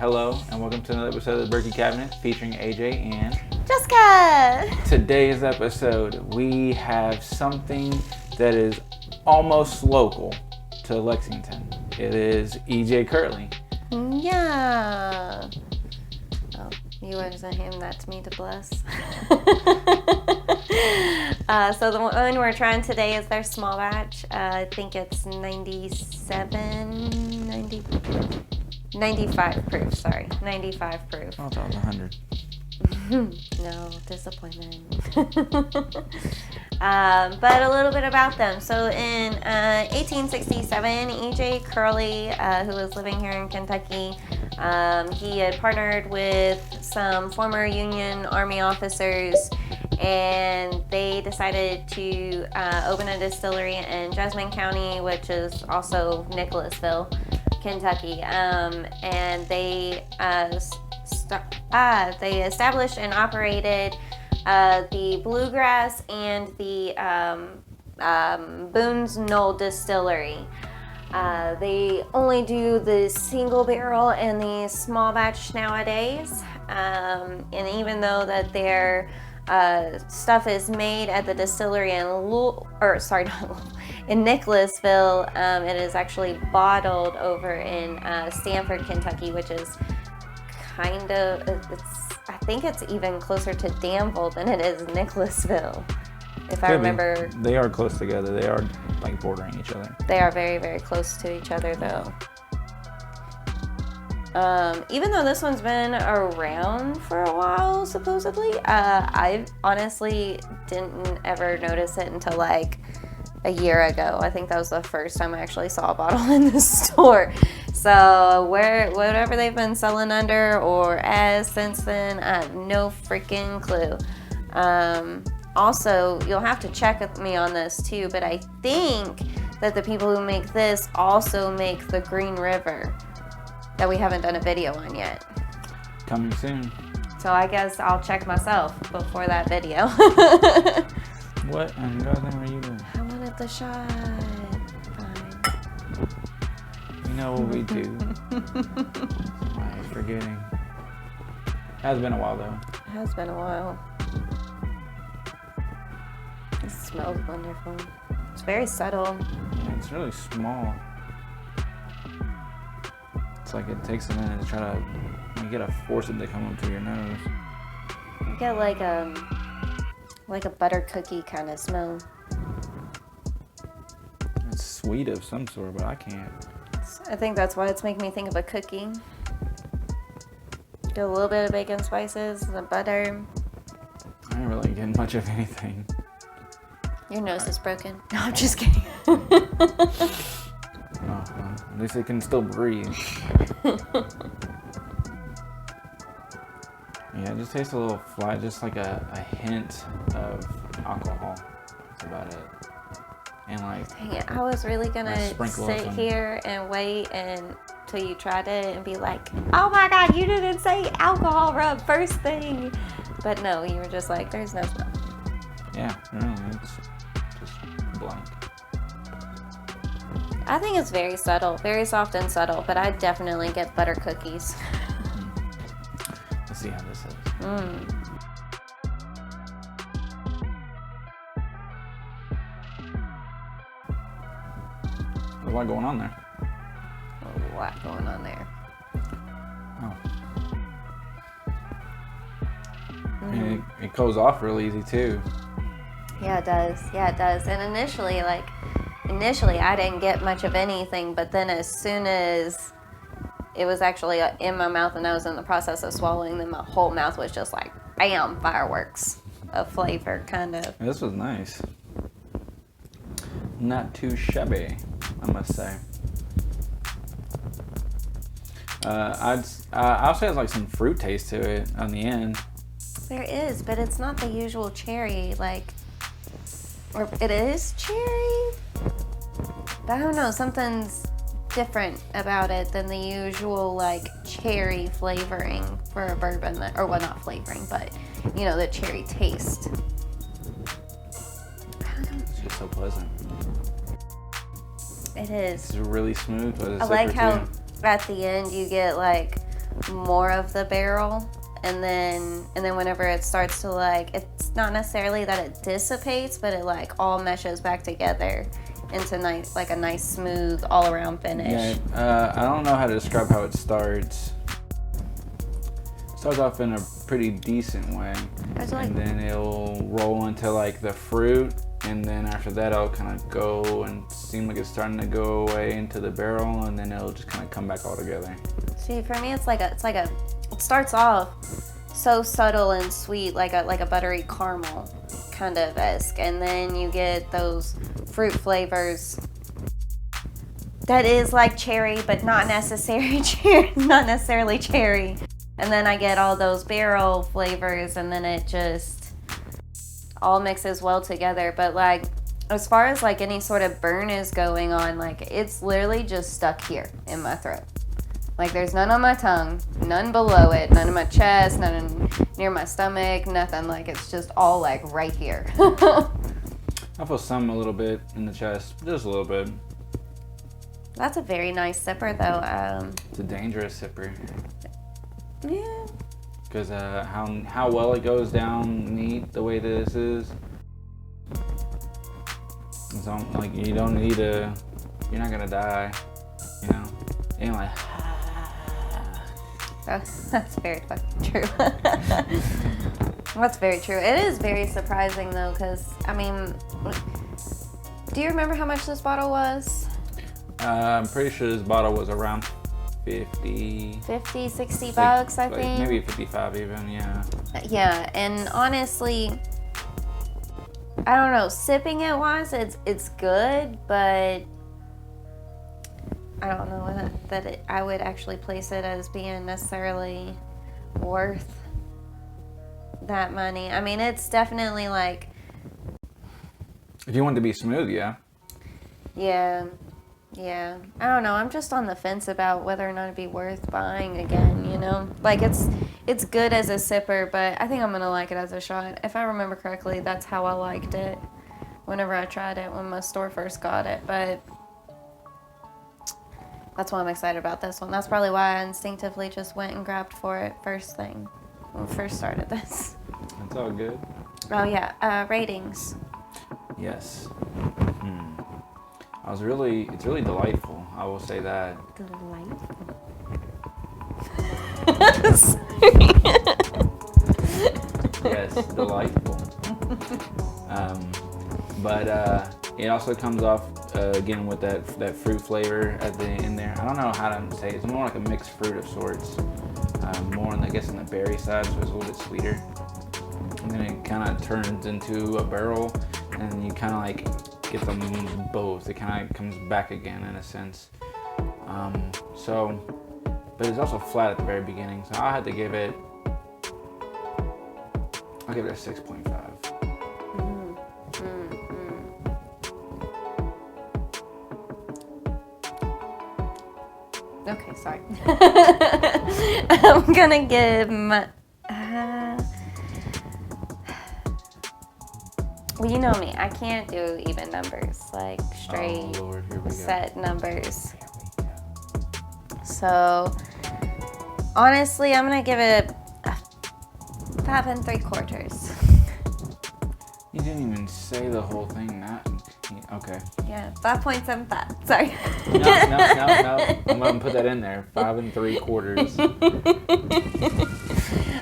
Hello, and welcome to another episode of the Bourky Cabinet featuring AJ and Jessica! Today's episode, we have something that is almost local to Lexington. It is EJ Curley. Yeah. Oh, you wasn't handing that to me to bless. So the one we're trying today is their small batch. I think it's 95 proof, sorry. 95 proof. Oh, that was 100. No, disappointment. But a little bit about them. So in 1867, EJ Curley, who was living here in Kentucky, he had partnered with some former Union Army officers, and they decided to open a distillery in Jessamine County, which is also Nicholasville, Kentucky. And they established and operated the Bluegrass and the Boone's Knoll Distillery. They only do the single barrel and the small batch nowadays. And even though that their stuff is made at the distillery in in Nicholasville, it is actually bottled over in Stamford, Kentucky, which is I think it's even closer to Danville than it is Nicholasville, if I remember. They are close together. They are like bordering each other. They are very, very close to each other, though. Even though this one's been around for a while, supposedly, I honestly didn't ever notice it until like a year ago. I think that was the first time I actually saw a bottle in the store. So whatever they've been selling under or as since then, I have no freaking clue. Also, you'll have to check with me on this too, but I think that the people who make this also make the Green River that we haven't done a video on yet. Coming soon. So I guess I'll check myself before that video. What in God's name are you doing? I wanted the shot. Fine. You know what we do. I'm forgetting. Has been a while though. It has been a while. It smells wonderful. It's very subtle. Yeah, it's really small. It's like it takes a minute to try to, you gotta force it to come up to your nose. You get like a butter cookie kind of smell. It's sweet of some sort, but I can't. I think that's why it's making me think of a cookie. Get a little bit of bacon spices, the butter. I ain't really getting much of anything. Your nose is broken. No, I'm just kidding. Oh, well, at least it can still breathe. Yeah, it just tastes a little flat, just like a hint of alcohol. That's about it. And like, dang it, I was really gonna sit here and wait until you tried it and be like, oh my God, you didn't say alcohol rub first thing. But no, you were just like, there's no smell. Yeah, really, it's just blank. I think it's very subtle, very soft and subtle, but I definitely get butter cookies. Let's see how this is. There's a lot going on there. A lot going on there. Oh. And it goes off real easy too. Yeah, it does. And initially I didn't get much of anything, but then as soon as it was actually in my mouth and I was in the process of swallowing, then my whole mouth was just like, bam, fireworks of flavor, kind of. This was nice. Not too shabby, I must say. I'll say it's like some fruit taste to it on the end. There is, but it's not the usual cherry, or it is cherry, but I don't know, something's different about it than the usual cherry flavoring for a bourbon, not flavoring, but the cherry taste. It's just so pleasant. It is. It's really smooth, but it's I like how at the end you get more of the barrel, and then whenever it starts to like, it's not necessarily that it dissipates, but it like all meshes back together into nice, like a nice smooth all around finish. Yeah, I don't know how to describe how it starts. It starts off in a pretty decent way, and then it'll roll into like the fruit, and then after that it'll kind of go and seem like it's starting to go away into the barrel, and then it'll just kind of come back all together. See, for me, it starts off so subtle and sweet, like a buttery caramel kind of esque, and then you get those fruit flavors that is like cherry, but not necessarily cherry. And then I get all those barrel flavors, and then it just all mixes well together. But like, as far as like any sort of burn is going on, like it's literally just stuck here in my throat. Like there's none on my tongue, none below it, none in my chest, none near my stomach, nothing. Like it's just all like right here. I feel some a little bit in the chest, just a little bit. That's a very nice sipper though. It's a dangerous sipper. Yeah. Because how well it goes down neat the way this is. So, like you don't need you're not gonna die, you know. And like. That's very fucking true. That's very true. It is very surprising though, because I mean, do you remember how much this bottle was? I'm pretty sure this bottle was around 60 bucks, I think. Maybe 55 even, yeah. Yeah, and honestly, I don't know, sipping it wise, it's good, but I don't know that I would actually place it as being necessarily worth that money. I mean, it's definitely like... If you want it to be smooth, yeah. Yeah. I don't know. I'm just on the fence about whether or not it'd be worth buying again, you know? Like, it's good as a sipper, but I think I'm going to like it as a shot. If I remember correctly, that's how I liked it whenever I tried it when my store first got it, but... That's why I'm excited about this one. That's probably why I instinctively just went and grabbed for it first thing when we first started this. That's all good. Oh yeah, ratings. Yes. It's really delightful. I will say that. Delightful. Yes, delightful. But it also comes off again with that fruit flavor at the end there. I don't know how to say it. It's more like a mixed fruit of sorts. More on, I guess, on the berry side, so it's a little bit sweeter. And then it kind of turns into a barrel, and you kind of like get them both. It kind of comes back again in a sense. But it's also flat at the very beginning, so I had to give it. I'll give it a 6.5. Okay, sorry. I'm gonna give my... well, you know me. I can't do even numbers, like straight set numbers. So, honestly, I'm gonna give it 5 3/4. You didn't even say the whole thing. Okay. Yeah, 5.75. Sorry. No. I'm gonna put that in there. 5 3/4.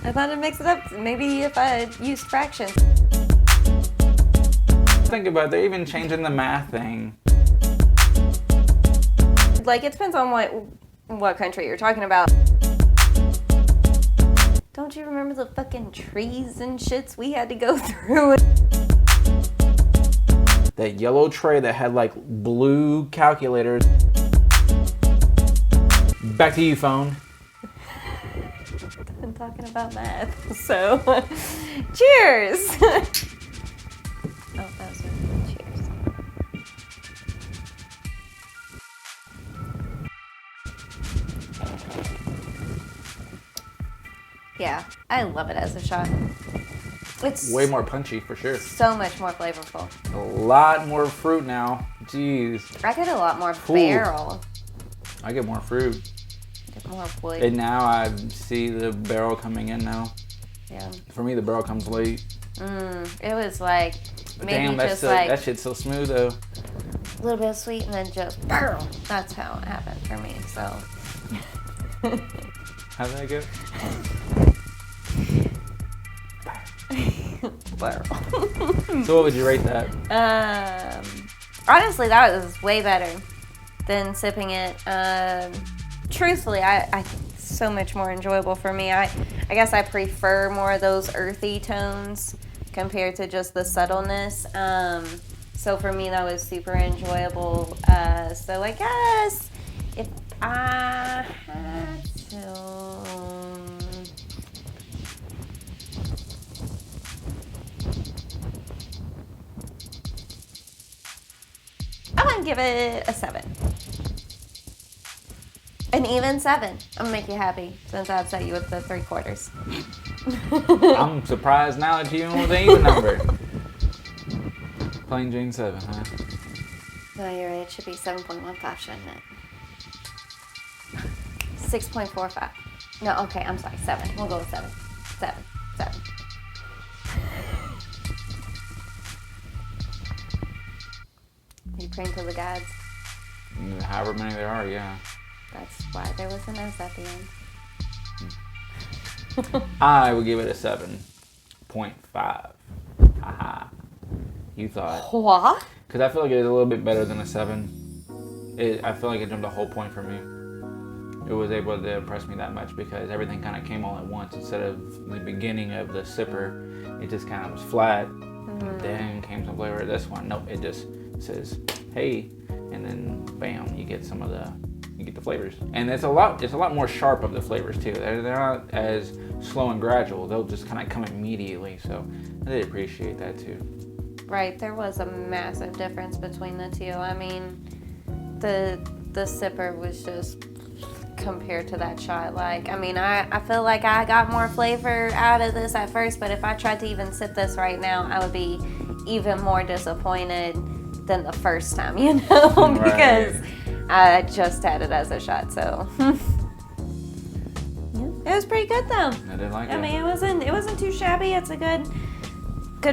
I thought it'd mix it up. Maybe if I used fractions. Think about it. They're even changing the math thing. Like, it depends on what country you're talking about. Don't you remember the fucking trees and shits we had to go through? That yellow tray that had like blue calculators. Back to you, phone. I'm talking about math, so cheers! Oh, that was good. Cheers. Yeah, I love it as a shot. It's way more punchy for sure. So much more flavorful. A lot more fruit now. Jeez. I get a lot more barrel. I get more fruit. Get more wood. And now I see the barrel coming in now. Yeah. For me, the barrel comes late. It was like maybe Damn, just like that shit's so smooth though. a little bit of sweet and then just barrel. That's how it happened for me. So. How did that go? Barrel. So what would you rate that? Honestly, that was way better than sipping it. Truthfully, I so much more enjoyable for me. I guess I prefer more of those earthy tones compared to just the subtleness. So for me, that was super enjoyable. So I guess if I had to, I'm gonna give it a 7. An even 7. I'm gonna make you happy since I upset you with the 3/4. I'm surprised now that you went with an even number. Plain Jane 7, huh? No, you're right. It should be 7.15, shouldn't it? 6.45. No, okay, I'm sorry. 7. We'll go with 7. 7. You praying to the gods? However many there are, yeah. That's why there was an S at the end. I would give it a 7.5. Haha. You thought. What? Because I feel like it is a little bit better than a 7. I feel like it jumped a whole point for me. It was able to impress me that much because everything kind of came all at once. Instead of the beginning of the sipper, it just kind of was flat. And then came some flavor. This one, nope, it just says, hey, and then bam, you get the flavors. And it's a lot more sharp of the flavors too. They're not as slow and gradual. They'll just kind of come immediately. So I did appreciate that too. Right, there was a massive difference between the two. I mean, the sipper was just compared to that shot. Like, I mean, I feel like I got more flavor out of this at first, but if I tried to even sip this right now, I would be even more disappointed than the first time, you know, because I just had it as a shot. So yeah, it was pretty good though. I did like it. I mean, it wasn't too shabby. It's a good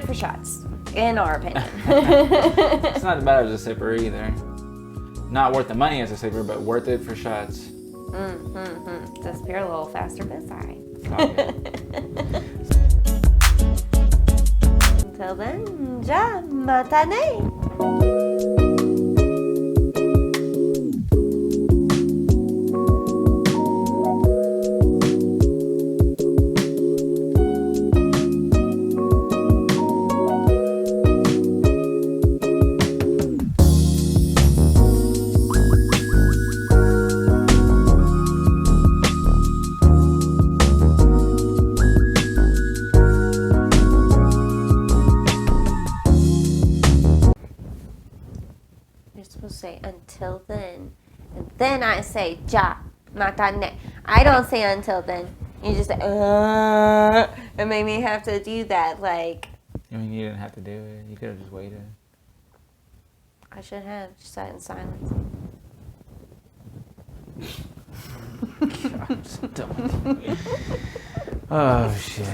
for shots, in our opinion. It's not as bad as a sipper either. Not worth the money as a sipper, but worth it for shots. Disappear a little faster, but sorry. Until then, ja matane. Say until then, and then I say ja matane. I don't say until then. You just say it made me have to do that. Like, I mean, you didn't have to do it. You could have just waited. I should have just sat in silence. God, I'm so dumb. Oh shit.